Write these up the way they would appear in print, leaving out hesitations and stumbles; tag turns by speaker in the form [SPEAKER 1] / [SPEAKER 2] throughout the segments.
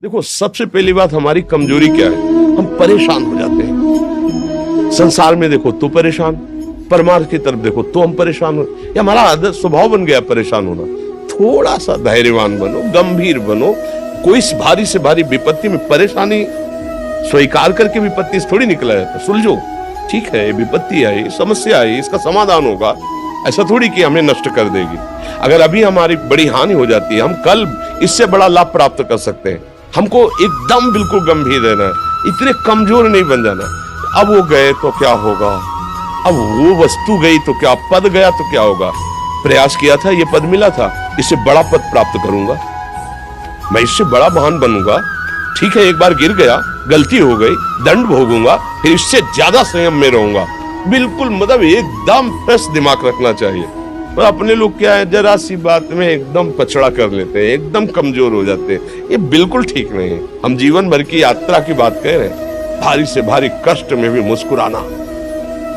[SPEAKER 1] देखो, सबसे पहली बात हमारी कमजोरी क्या है, हम परेशान हो जाते हैं। संसार में देखो तो परेशान, परमार्थ की तरफ देखो तो हम परेशान हो, ये हमारा आदत स्वभाव बन गया परेशान होना। थोड़ा सा धैर्यवान बनो, गंभीर बनो। कोई भारी से भारी विपत्ति में परेशानी स्वीकार करके विपत्ति से थोड़ी निकला जाता। सुलझो, ठीक है, विपत्ति आई, समस्या आई, इसका समाधान होगा। ऐसा थोड़ी कि हमें नष्ट कर देगी। अगर अभी हमारी बड़ी हानि हो जाती है, हम कल इससे बड़ा लाभ प्राप्त कर सकते हैं। हमको एकदम बिल्कुल गंभीर रहना है, इतने कमजोर नहीं बन जाना। अब वो गए तो क्या होगा, अब वो वस्तु गई तो क्या, पद गया तो क्या होगा। प्रयास किया था, ये पद मिला था, इससे बड़ा पद प्राप्त करूंगा, मैं इससे बड़ा महान बनूंगा। ठीक है, एक बार गिर गया, गलती हो गई, दंड भोगूंगा, फिर इससे ज्यादा संयम में रहूंगा। बिल्कुल मतलब एकदम फ्रेश दिमाग रखना चाहिए। और अपने लोग क्या है, जरा सी बात में एकदम पछड़ा कर लेते हैं, एकदम कमजोर हो जाते हैं। ये बिल्कुल ठीक नहीं है। हम जीवन भर की यात्रा की बात कह रहे हैं, भारी से भारी कष्ट में भी मुस्कुराना,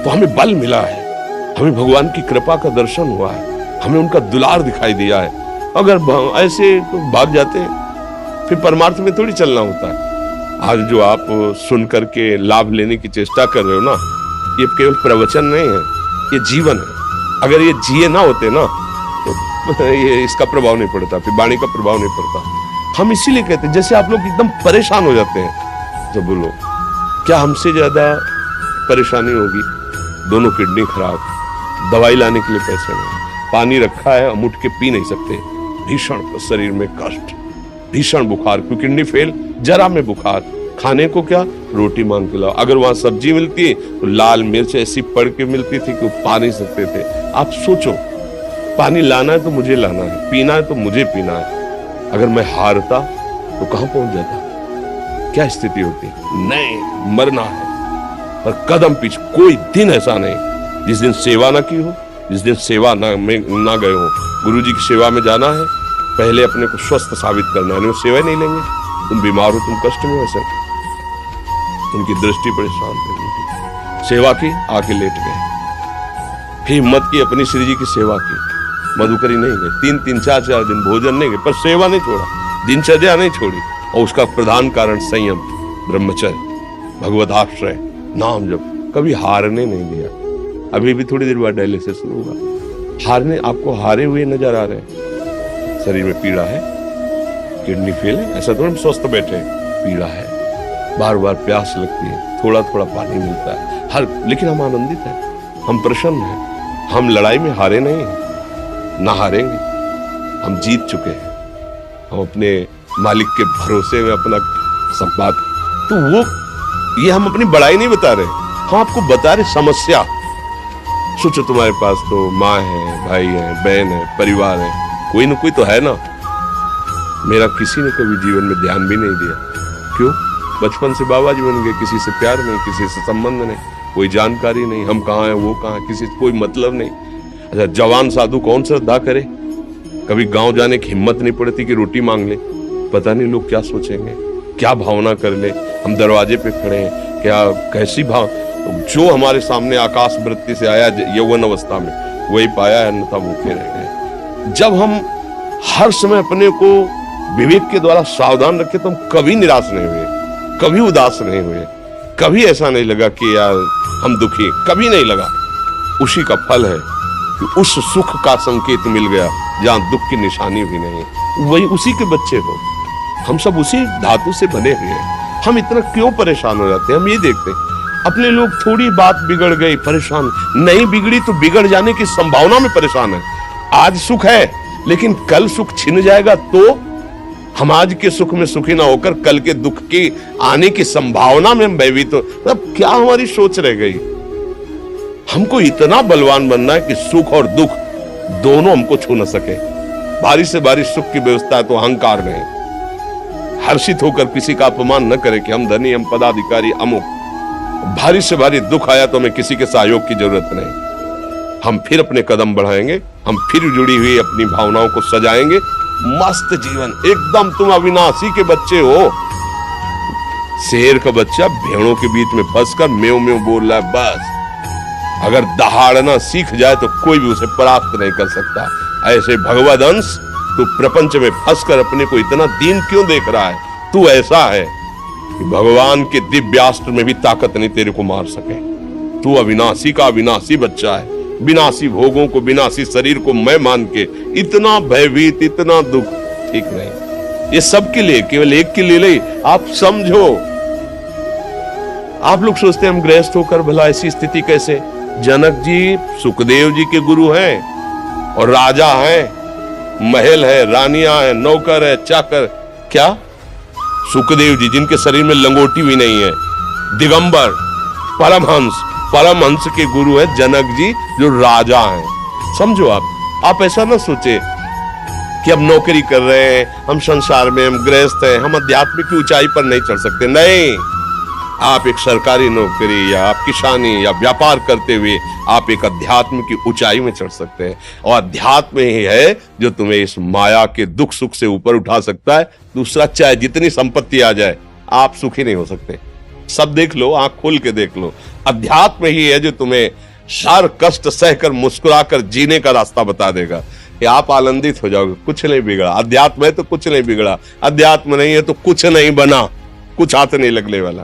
[SPEAKER 1] तो हमें बल मिला है, हमें भगवान की कृपा का दर्शन हुआ है, हमें उनका दुलार दिखाई दिया है। अगर ऐसे तो भाग जाते हैं, फिर परमार्थ में थोड़ी चलना होता है। आज जो आप सुन करके लाभ लेने की चेष्टा कर रहे हो ना, ये केवल प्रवचन नहीं है, ये जीवन है। अगर ये जिए ना होते ना तो ये इसका प्रभाव नहीं पड़ता, फिर वाणी का प्रभाव नहीं पड़ता। हम इसीलिए कहते हैं, जैसे आप लोग एकदम परेशान हो जाते हैं जब बोलो, क्या हमसे ज्यादा परेशानी होगी? दोनों किडनी खराब, दवाई लाने के लिए पैसे नहीं, पानी रखा है हम उठ के पी नहीं सकते, भीषण शरीर में कष्ट, भीषण बुखार, क्योंकि किडनी फेल, जरा में बुखार, खाने को क्या, रोटी मांग के लाओ। अगर वहां सब्जी मिलती तो लाल मिर्च ऐसी पड़ के मिलती थी कि वो पा नहीं सकते थे। आप सोचो, पानी लाना है तो मुझे लाना है, पीना है तो मुझे पीना है। अगर मैं हारता तो कहां पहुंच जाता, क्या स्थिति होती? नहीं, मरना है, पर कदम पीछे। कोई दिन ऐसा नहीं जिस दिन सेवा ना की हो, जिस दिन सेवा ना गए हो। गुरु जी की सेवा में जाना है, पहले अपने को स्वस्थ साबित करना है, सेवा नहीं लेंगे। तुम बीमार हो, तुम कष्ट में हो, सर उनकी दृष्टि बड़ी शांत है, सेवा की, आके लेट गए। फिर हिम्मत की, अपनी श्री जी की सेवा की, मधुकरी नहीं गए, 3-3, 4-4 दिन भोजन नहीं गए, पर सेवा नहीं छोड़ा, दिनचर्या नहीं छोड़ी। और उसका प्रधान कारण संयम, ब्रह्मचर्य, भगवदाश्रय, नाम जप, कभी हारने नहीं दिया। अभी भी थोड़ी देर बाद डायलिसिस होगा, हारने, आपको हारे हुए नजर आ रहे हैं। शरीर में पीड़ा है, किडनी फेल है, ऐसा तो हम स्वस्थ बैठे, पीड़ा है, बार बार प्यास लगती है, थोड़ा थोड़ा पानी मिलता है, हर, लेकिन हम आनंदित हैं, हम प्रसन्न हैं, हम लड़ाई में हारे नहीं हैं, ना हारेंगे, हम जीत चुके हैं। हम अपने मालिक के भरोसे में अपना सब बात, तो वो, ये हम अपनी बड़ाई नहीं बता रहे, हम आपको बता रहे समस्या। सोचो, तुम्हारे पास तो माँ है, भाई है, बहन है, परिवार है, कोई ना कोई तो है ना। मेरा किसी ने कभी जीवन में ध्यान भी नहीं दिया, क्यों? बचपन से बाबा जी बन गए, किसी से प्यार नहीं, किसी से संबंध नहीं, कोई जानकारी नहीं, हम कहाँ हैं, वो कहाँ, किसी से कोई मतलब नहीं। अच्छा, जवान साधु कौन श्रद्धा करे? कभी गांव जाने की हिम्मत नहीं पड़ती कि रोटी मांग ले, पता नहीं लोग क्या सोचेंगे, क्या भावना कर ले। हम दरवाजे पे खड़े हैं, क्या कैसी भाव, जो हमारे सामने आकाश वृत्ति से आया यौवन अवस्था में, वही पाया है, अन्यथा भूखे रह गए। जब हम हर समय अपने को विवेक के द्वारा सावधान रखे, तो हम कभी निराश नहीं हुए, कभी उदास नहीं हुए, कभी ऐसा नहीं लगा कि यार हम दुखी, कभी नहीं लगा। उसी का फल है कि उस सुख का संकेत मिल गया जहां दुख की निशानी भी नहीं, वही उसी के बच्चे हो। हम सब उसी धातु से बने हुए हैं। हम इतना क्यों परेशान हो जाते हैं? हम ये देखते हैं, अपने लोग थोड़ी बात बिगड़ गई परेशान, नहीं बिगड़ी तो बिगड़ जाने की संभावना में परेशान है। आज सुख है, लेकिन कल सुख छिन जाएगा, तो हम आज के सुख में सुखी ना होकर कल के दुख की आने की संभावना में हम भयभीत हो। अब क्या हमारी सोच रह गई? हमको इतना बलवान बनना है कि सुख और दुख दोनों हमको छू न सके। भारी से भारी सुख की व्यवस्था है तो अहंकार नहीं, हर्षित होकर किसी का अपमान न करे कि हम धनी, हम पदाधिकारी, अमुक। भारी से भारी दुख आया तो हमें किसी के सहयोग की जरूरत नहीं, हम फिर अपने कदम बढ़ाएंगे, हम फिर जुड़ी हुई अपनी भावनाओं को सजाएंगे। मस्त जीवन, एकदम तुम अविनाशी के बच्चे हो। शेर का बच्चा भेड़ों के बीच में फंसकर म्यों म्यों बोल रहा है, बस अगर दहाड़ना सीख जाए तो कोई भी उसे परास्त नहीं कर सकता। ऐसे भगवद अंश, तू प्रपंच में फंसकर अपने को इतना दीन क्यों देख रहा है? तू ऐसा है कि भगवान के दिव्यास्त्र में भी ताकत नहीं तेरे को मार सके। तू अविनाशी का अविनाशी बच्चा है, विनाशी भोगों को, विनाशी शरीर को मैं मान के इतना भयभीत, इतना दुख ठीक नहीं। ये सबके लिए, केवल एक के लिए नहीं। आप समझो, आप लोग सोचते हैं हम गृहस्थ होकर भला ऐसी स्थिति कैसे। जनक जी सुखदेव जी के गुरु हैं और राजा हैं, महल है, रानियां हैं, नौकर है, चाकर। क्या सुखदेव जी जिनके शरीर में लंगोटी भी नहीं है, दिगंबर, परमहंस के गुरु है जनक जी जो राजा हैं। समझो आप ऐसा ना सोचे कि अब नौकरी कर रहे हैं, हम संसार में, हम गृहस्थ हैं, हम अध्यात्म की ऊंचाई पर नहीं चढ़ सकते। नहीं, आप एक सरकारी नौकरी या आप किसानी या व्यापार करते हुए आप एक अध्यात्म की ऊंचाई में चढ़ सकते हैं। और अध्यात्म ही है जो तुम्हें इस माया के दुख सुख से ऊपर उठा सकता है। दूसरा, चाहे जितनी संपत्ति आ जाए, आप सुखी नहीं हो सकते। सब देख लो, आंख खोल के देख लो, अध्यात्म ही है जो तुम्हें हर कष्ट सहकर मुस्कुराकर जीने का रास्ता बता देगा कि आप आनंदित हो जाओगे। कुछ नहीं बिगड़ा, अध्यात्म है तो कुछ नहीं बिगड़ा, अध्यात्म नहीं है तो कुछ नहीं बना, कुछ हाथ नहीं लगने वाला।